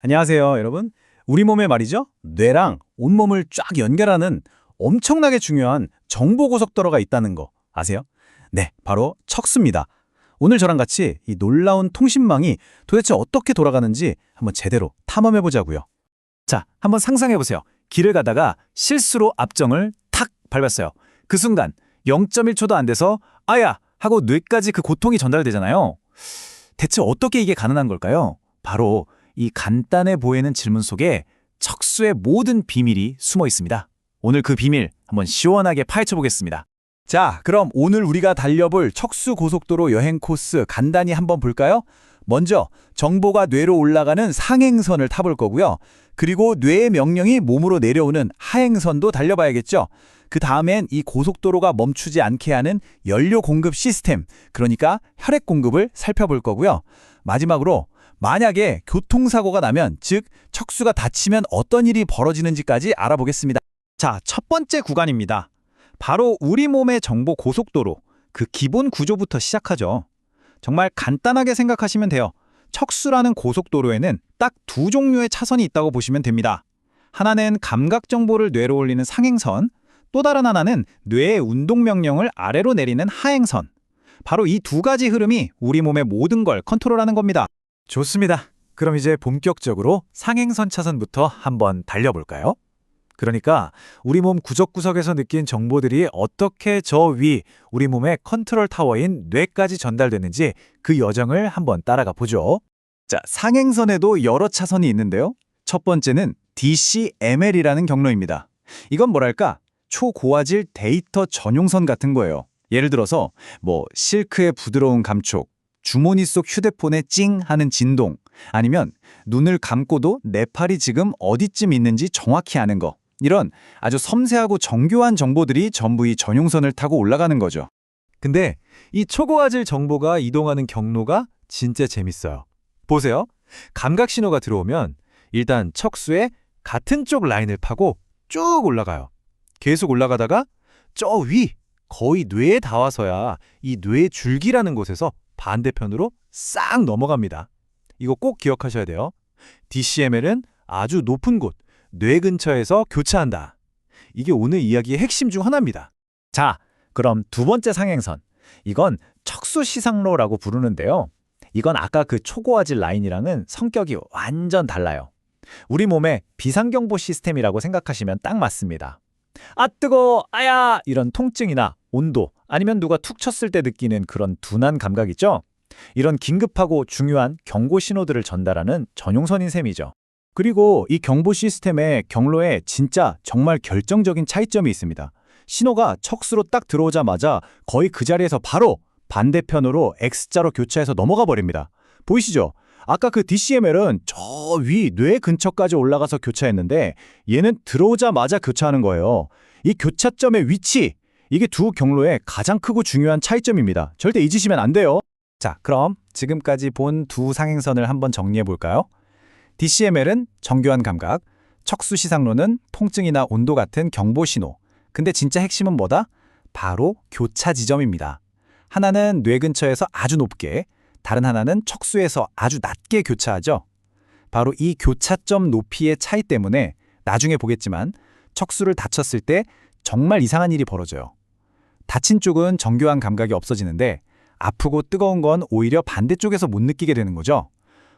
안녕하세요, 여러분. 우리 몸에 말이죠. 뇌랑 온몸을 쫙 연결하는 엄청나게 중요한 정보 고속도로가 있다는 거 아세요? 네, 바로 척수입니다. 오늘 저랑 같이 이 놀라운 통신망이 도대체 어떻게 돌아가는지 한번 제대로 탐험해 보자고요. 자, 한번 상상해 보세요. 길을 가다가 실수로 앞정을 탁 밟았어요. 그 순간 0.1초도 안 돼서 아야 하고 뇌까지 그 고통이 전달되잖아요. 대체 어떻게 이게 가능한 걸까요? 바로 이 간단해 보이는 질문 속에 척수의 모든 비밀이 숨어 있습니다. 오늘 그 비밀 한번 시원하게 파헤쳐 보겠습니다. 자, 그럼 오늘 우리가 달려볼 척수 고속도로 여행 코스 간단히 한번 볼까요? 먼저 정보가 뇌로 올라가는 상행선을 타볼 거고요. 그리고 뇌의 명령이 몸으로 내려오는 하행선도 달려봐야겠죠. 그 다음엔 이 고속도로가 멈추지 않게 하는 연료 공급 시스템, 그러니까 혈액 공급을 살펴볼 거고요. 마지막으로 만약에 교통사고가 나면, 즉 척수가 다치면 어떤 일이 벌어지는지까지 알아보겠습니다. 자, 첫 번째 구간입니다. 바로 우리 몸의 정보 고속도로, 그 기본 구조부터 시작하죠. 정말 간단하게 생각하시면 돼요. 척수라는 고속도로에는 딱 두 종류의 차선이 있다고 보시면 됩니다. 하나는 감각 정보를 뇌로 올리는 상행선, 또 다른 하나는 뇌의 운동 명령을 아래로 내리는 하행선. 바로 이 두 가지 흐름이 우리 몸의 모든 걸 컨트롤하는 겁니다. 좋습니다. 그럼 이제 본격적으로 상행선 차선부터 한번 달려볼까요? 그러니까 우리 몸 구석구석에서 느낀 정보들이 어떻게 저 위 우리 몸의 컨트롤 타워인 뇌까지 전달되는지 그 여정을 한번 따라가 보죠. 자, 상행선에도 여러 차선이 있는데요. 첫 번째는 DCML이라는 경로입니다. 이건 뭐랄까? 초고화질 데이터 전용선 같은 거예요. 예를 들어서 실크의 부드러운 감촉, 주머니 속 휴대폰에 찡 하는 진동, 아니면 눈을 감고도 내 팔이 지금 어디쯤 있는지 정확히 아는 거. 이런 아주 섬세하고 정교한 정보들이 전부 이 전용선을 타고 올라가는 거죠. 근데 이 초고화질 정보가 이동하는 경로가 진짜 재밌어요. 보세요. 감각 신호가 들어오면 일단 척수에 같은 쪽 라인을 파고 쭉 올라가요. 계속 올라가다가 저 위, 거의 뇌에 닿아서야 이 뇌 줄기라는 곳에서 반대편으로 싹 넘어갑니다. 이거 꼭 기억하셔야 돼요. DCML은 아주 높은 곳, 뇌 근처에서 교차한다. 이게 오늘 이야기의 핵심 중 하나입니다. 자, 그럼 두 번째 상행선. 이건 척수시상로라고 부르는데요. 이건 아까 그 초고화질 라인이랑은 성격이 완전 달라요. 우리 몸의 비상경보 시스템이라고 생각하시면 딱 맞습니다. 아, 뜨거워, 아야! 이런 통증이나 온도, 아니면 누가 툭 쳤을 때 느끼는 그런 둔한 감각 있죠? 이런 긴급하고 중요한 경고 신호들을 전달하는 전용선인 셈이죠. 그리고 이 경보 시스템의 경로에 진짜 정말 결정적인 차이점이 있습니다. 신호가 척수로 딱 들어오자마자 거의 그 자리에서 바로 반대편으로 X자로 교차해서 넘어가 버립니다. 보이시죠? 아까 그 DCML은 저 위 뇌 근처까지 올라가서 교차했는데 얘는 들어오자마자 교차하는 거예요. 이 교차점의 위치, 이게 두 경로의 가장 크고 중요한 차이점입니다. 절대 잊으시면 안 돼요. 자, 그럼 지금까지 본 두 상행선을 한번 정리해 볼까요? DCML은 정교한 감각, 척수시상로는 통증이나 온도 같은 경보 신호. 근데 진짜 핵심은 뭐다? 바로 교차 지점입니다. 하나는 뇌 근처에서 아주 높게, 다른 하나는 척수에서 아주 낮게 교차하죠. 바로 이 교차점 높이의 차이 때문에 나중에 보겠지만 척수를 다쳤을 때 정말 이상한 일이 벌어져요. 다친 쪽은 정교한 감각이 없어지는데 아프고 뜨거운 건 오히려 반대쪽에서 못 느끼게 되는 거죠.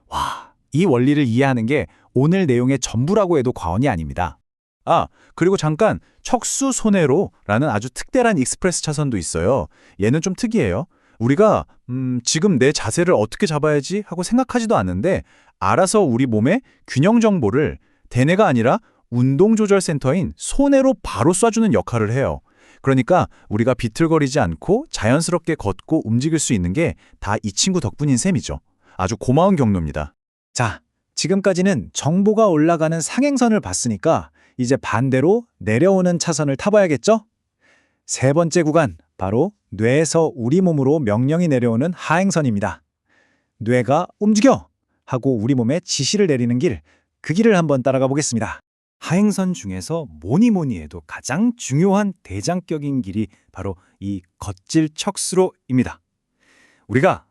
와, 이 원리를 이해하는 게 오늘 내용의 전부라고 해도 과언이 아닙니다. 아, 그리고 잠깐 척수 손해로라는 아주 특별한 익스프레스 차선도 있어요. 얘는 좀 특이해요. 우리가 지금 내 자세를 어떻게 잡아야지 하고 생각하지도 않는데 알아서 우리 몸의 균형 정보를 대뇌가 아니라 운동조절센터인 손해로 바로 쏴주는 역할을 해요. 그러니까 우리가 비틀거리지 않고 자연스럽게 걷고 움직일 수 있는 게 다 이 친구 덕분인 셈이죠. 아주 고마운 경로입니다. 자, 지금까지는 정보가 올라가는 상행선을 봤으니까 이제 반대로 내려오는 차선을 타봐야겠죠? 세 번째 구간, 바로 뇌에서 우리 몸으로 명령이 내려오는 하행선입니다. 뇌가 움직여! 하고 우리 몸에 지시를 내리는 길, 그 길을 한번 따라가 보겠습니다. 하행선 중에서 뭐니 해도 가장 중요한 대장격인 길이 바로 이 걷질 척수로입니다. 우리가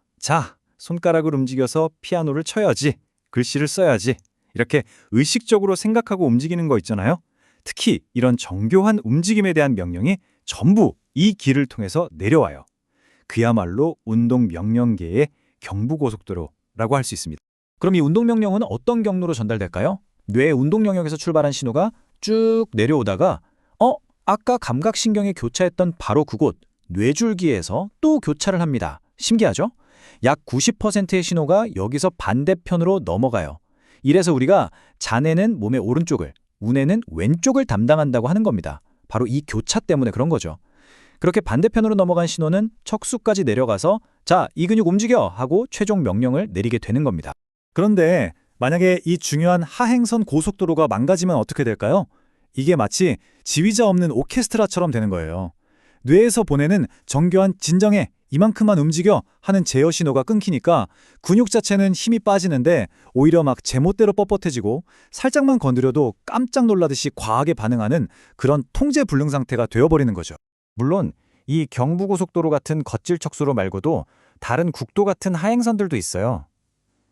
손가락을 움직여서 피아노를 쳐야지, 글씨를 써야지, 이렇게 의식적으로 생각하고 움직이는 거 있잖아요. 특히 이런 정교한 움직임에 대한 명령이 전부 이 길을 통해서 내려와요. 그야말로 운동 명령계의 경부고속도로라고 할 수 있습니다. 그럼 이 운동 명령은 어떤 경로로 전달될까요? 뇌의 운동 영역에서 출발한 신호가 쭉 내려오다가 아까 감각신경에 교차했던 바로 그곳 뇌줄기에서 또 교차를 합니다. 신기하죠? 약 90%의 신호가 여기서 반대편으로 넘어가요. 이래서 우리가 자네는 몸의 오른쪽을, 운해는 왼쪽을 담당한다고 하는 겁니다. 바로 이 교차 때문에 그런 거죠. 그렇게 반대편으로 넘어간 신호는 척수까지 내려가서 자, 이 근육 움직여 하고 최종 명령을 내리게 되는 겁니다. 그런데 만약에 이 중요한 하행선 고속도로가 망가지면 어떻게 될까요? 이게 마치 지휘자 없는 오케스트라처럼 되는 거예요. 뇌에서 보내는 정교한 진정해, 이만큼만 움직여 하는 제어 신호가 끊기니까 근육 자체는 힘이 빠지는데 오히려 막 제멋대로 뻣뻣해지고 살짝만 건드려도 깜짝 놀라듯이 과하게 반응하는 그런 통제불능 상태가 되어버리는 거죠. 물론 이 경부고속도로 같은 거칠 척수로 말고도 다른 국도 같은 하행선들도 있어요.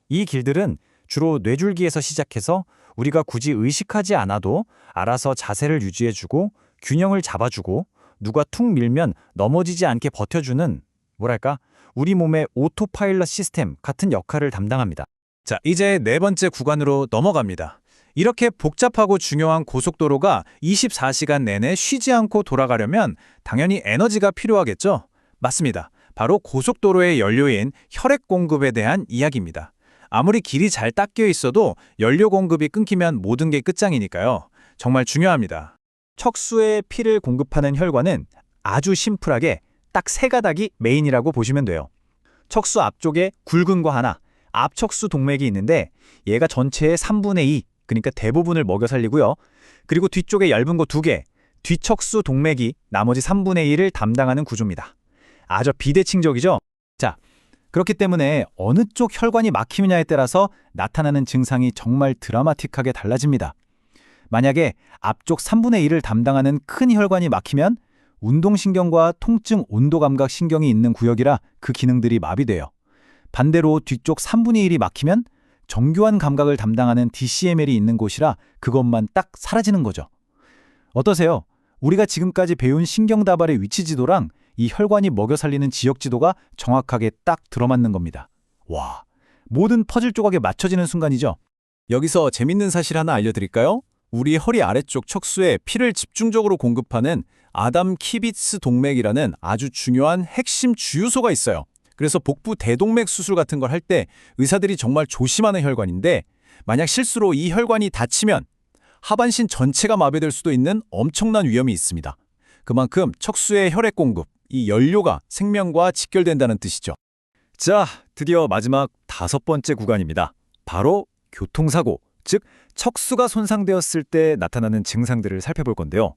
이 길들은 주로 뇌줄기에서 시작해서 우리가 굳이 의식하지 않아도 알아서 자세를 유지해주고 균형을 잡아주고 누가 툭 밀면 넘어지지 않게 버텨주는 뭐랄까 우리 몸의 오토파일럿 시스템 같은 역할을 담당합니다. 자, 이제 네 번째 구간으로 넘어갑니다. 이렇게 복잡하고 중요한 고속도로가 24시간 내내 쉬지 않고 돌아가려면 당연히 에너지가 필요하겠죠? 맞습니다. 바로 고속도로의 연료인 혈액 공급에 대한 이야기입니다. 아무리 길이 잘 닦여 있어도 연료 공급이 끊기면 모든 게 끝장이니까요. 정말 중요합니다. 척수에 피를 공급하는 혈관은 아주 심플하게 딱 세 가닥이 메인이라고 보시면 돼요. 척수 앞쪽에 굵은 거 하나, 앞척수 동맥이 있는데 얘가 전체의 3분의 2, 그러니까 대부분을 먹여 살리고요. 그리고 뒤쪽에 얇은 거 2개, 뒤척수 동맥이 나머지 3분의 1을 담당하는 구조입니다. 아주 비대칭적이죠? 자, 그렇기 때문에 어느 쪽 혈관이 막히느냐에 따라서 나타나는 증상이 정말 드라마틱하게 달라집니다. 만약에 앞쪽 3분의 1을 담당하는 큰 혈관이 막히면 운동신경과 통증 온도감각 신경이 있는 구역이라 그 기능들이 마비돼요. 반대로 뒤쪽 3분의 1이 막히면 정교한 감각을 담당하는 DCML이 있는 곳이라 그것만 딱 사라지는 거죠. 어떠세요? 우리가 지금까지 배운 신경다발의 위치 지도랑 이 혈관이 먹여 살리는 지역 지도가 정확하게 딱 들어맞는 겁니다. 와, 모든 퍼즐 조각에 맞춰지는 순간이죠. 여기서 재밌는 사실 하나 알려드릴까요? 우리 허리 아래쪽 척수에 피를 집중적으로 공급하는 아담 키비츠 동맥이라는 아주 중요한 핵심 주유소가 있어요. 그래서 복부 대동맥 수술 같은 걸 할 때 의사들이 정말 조심하는 혈관인데 만약 실수로 이 혈관이 닫히면 하반신 전체가 마비될 수도 있는 엄청난 위험이 있습니다. 그만큼 척수의 혈액 공급, 이 연료가 생명과 직결된다는 뜻이죠. 자, 드디어 마지막 5번째 구간입니다. 바로 교통사고, 즉 척수가 손상되었을 때 나타나는 증상들을 살펴볼 건데요.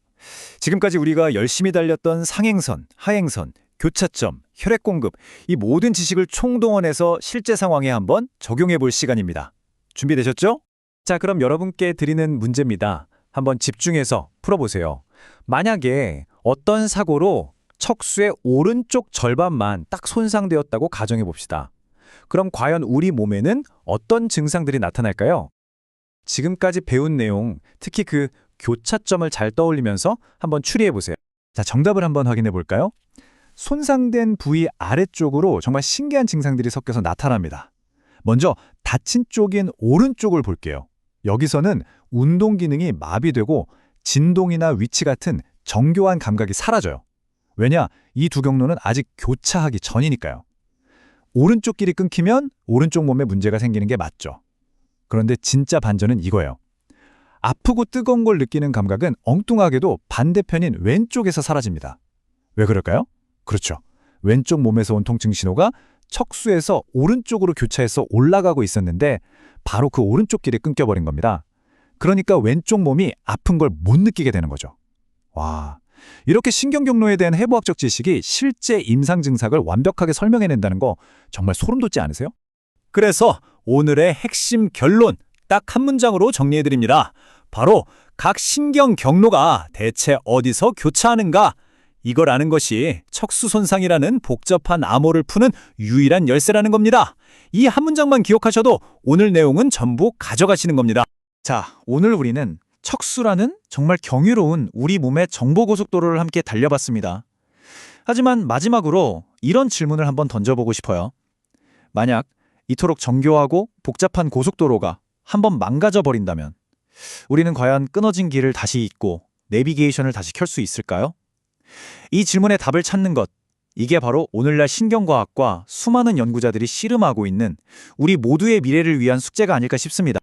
지금까지 우리가 열심히 달렸던 상행선, 하행선, 교차점, 혈액 공급, 이 모든 지식을 총동원해서 실제 상황에 한번 적용해 볼 시간입니다. 준비되셨죠? 자, 그럼 여러분께 드리는 문제입니다. 한번 집중해서 풀어보세요. 만약에 어떤 사고로 척수의 오른쪽 절반만 딱 손상되었다고 가정해 봅시다. 그럼 과연 우리 몸에는 어떤 증상들이 나타날까요? 지금까지 배운 내용, 특히 그 교차점을 잘 떠올리면서 한번 추리해 보세요. 자, 정답을 한번 확인해 볼까요? 손상된 부위 아래쪽으로 정말 신기한 증상들이 섞여서 나타납니다. 먼저 다친 쪽인 오른쪽을 볼게요. 여기서는 운동 기능이 마비되고 진동이나 위치 같은 정교한 감각이 사라져요. 왜냐? 이 두 경로는 아직 교차하기 전이니까요. 오른쪽 길이 끊기면 오른쪽 몸에 문제가 생기는 게 맞죠. 그런데 진짜 반전은 이거예요. 아프고 뜨거운 걸 느끼는 감각은 엉뚱하게도 반대편인 왼쪽에서 사라집니다. 왜 그럴까요? 그렇죠. 왼쪽 몸에서 온 통증 신호가 척수에서 오른쪽으로 교차해서 올라가고 있었는데 바로 그 오른쪽 길이 끊겨버린 겁니다. 그러니까 왼쪽 몸이 아픈 걸 못 느끼게 되는 거죠. 와, 이렇게 신경 경로에 대한 해부학적 지식이 실제 임상 증상을 완벽하게 설명해낸다는 거 정말 소름 돋지 않으세요? 그래서 오늘의 핵심 결론 딱 한 문장으로 정리해드립니다. 바로 각 신경 경로가 대체 어디서 교차하는가? 이걸 아는 것이 척수 손상이라는 복잡한 암호를 푸는 유일한 열쇠라는 겁니다. 이 한 문장만 기억하셔도 오늘 내용은 전부 가져가시는 겁니다. 자, 오늘 우리는 척수라는 정말 경이로운 우리 몸의 정보고속도로를 함께 달려봤습니다. 하지만 마지막으로 이런 질문을 한번 던져보고 싶어요. 만약 이토록 정교하고 복잡한 고속도로가 한번 망가져 버린다면 우리는 과연 끊어진 길을 다시 잇고 내비게이션을 다시 켤 수 있을까요? 이 질문의 답을 찾는 것, 이게 바로 오늘날 신경과학과 수많은 연구자들이 씨름하고 있는 우리 모두의 미래를 위한 숙제가 아닐까 싶습니다.